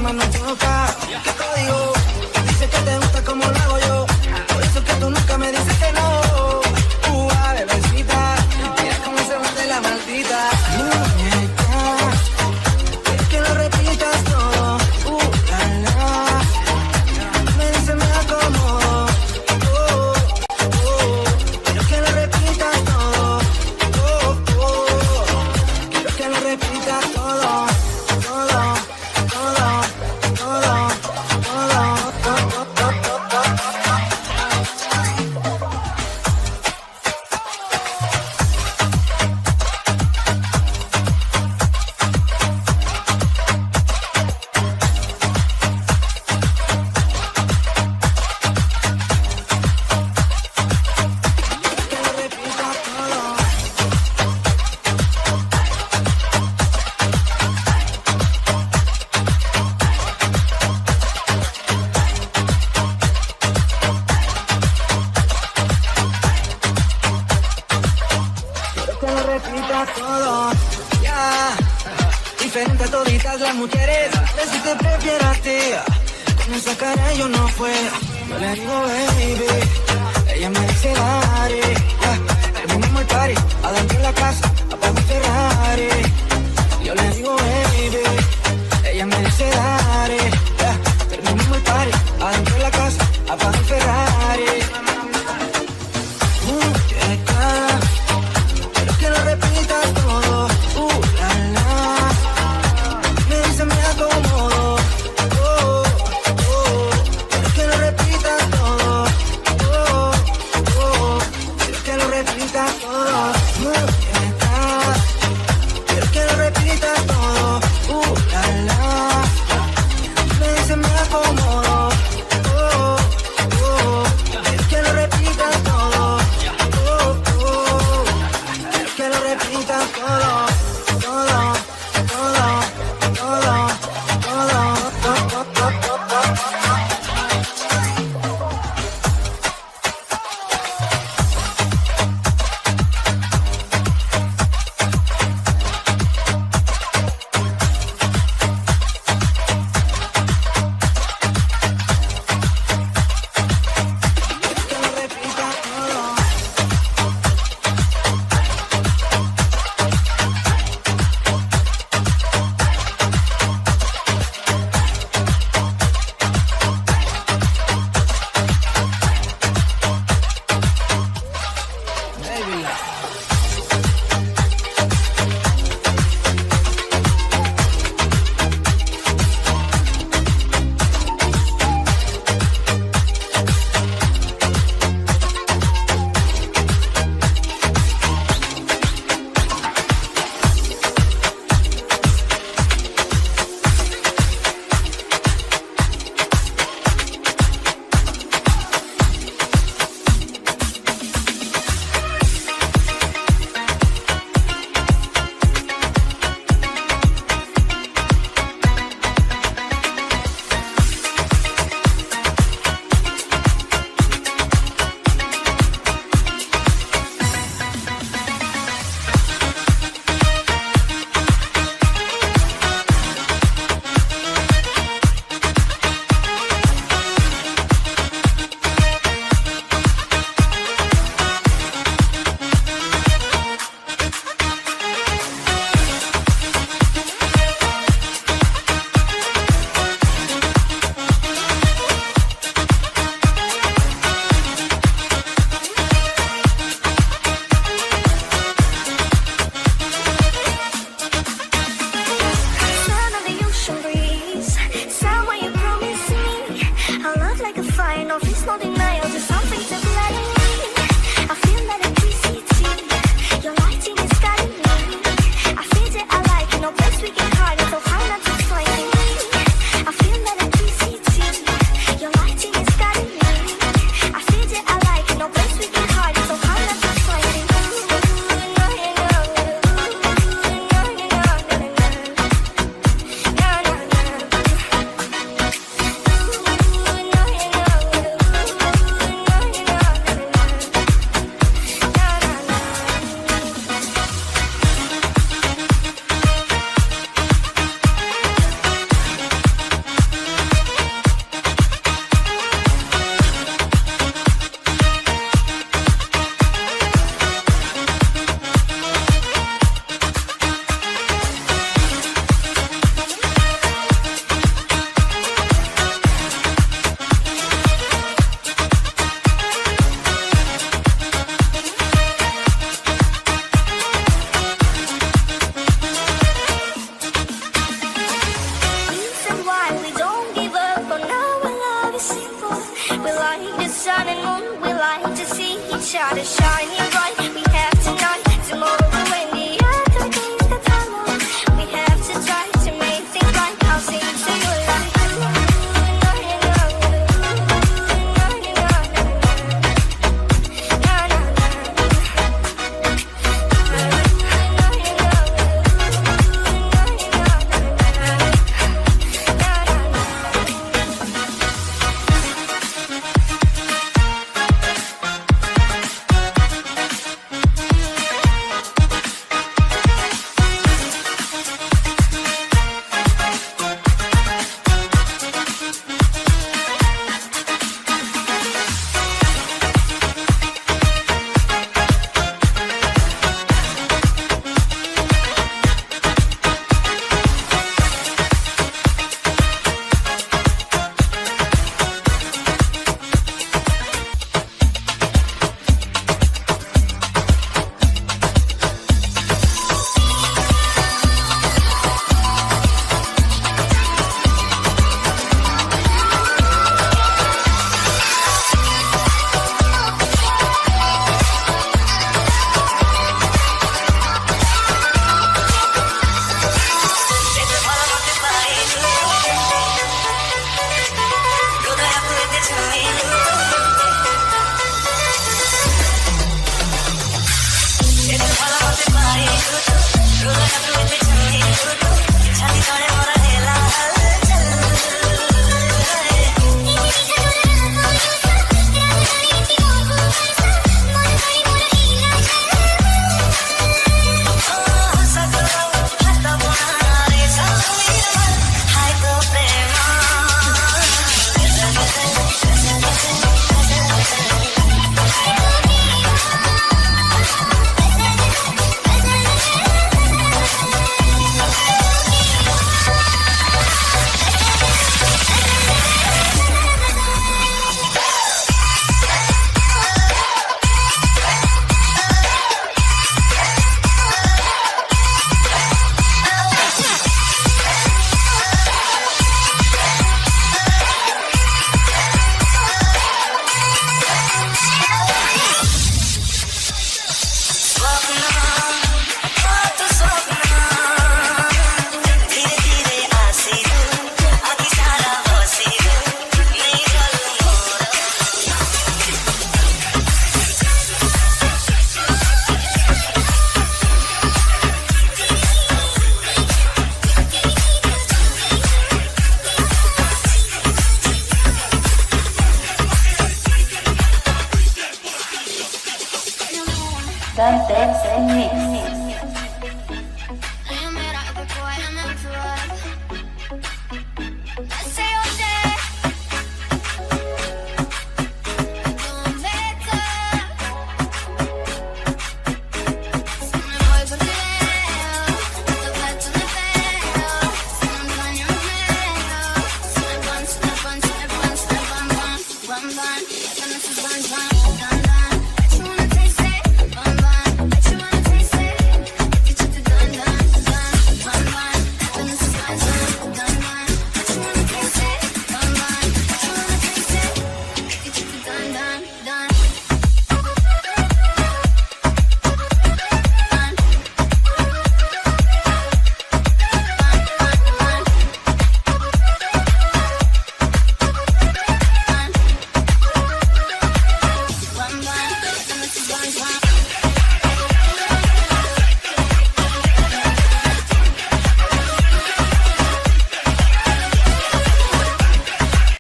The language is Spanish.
más no choca. ¿Qué código? Dice que te gusta como lo hago yo. Por eso es que tú nunca me dices que no. Bebecita, mira cómo se mete la maldita. Muñeca, quiero que lo repitas todo. La, la. Me dice me acomodo. Quiero que lo repitas todo. Quiero que lo repitas todo. Diferente a toditas las mujeres, de si te prefiero a ti. Con esa cara yo no fue. Yo le digo baby, ella me dice dale. Terminamos el party, adentro en la casa, apago el Ferrari. Yo le digo baby, ella me dice dale. Terminamos el party, adentro en la casa, apago el Ferrari. Quiero que lo repitas todo. La, la. Me dice me acomodo. Quiero que lo repitas todo. Quiero que lo repitas todo. Quiero que lo repitas todo. La, la. Me dice me acomodo. Quiero que lo repitas todo. Quiero que lo repitas todo. got it shining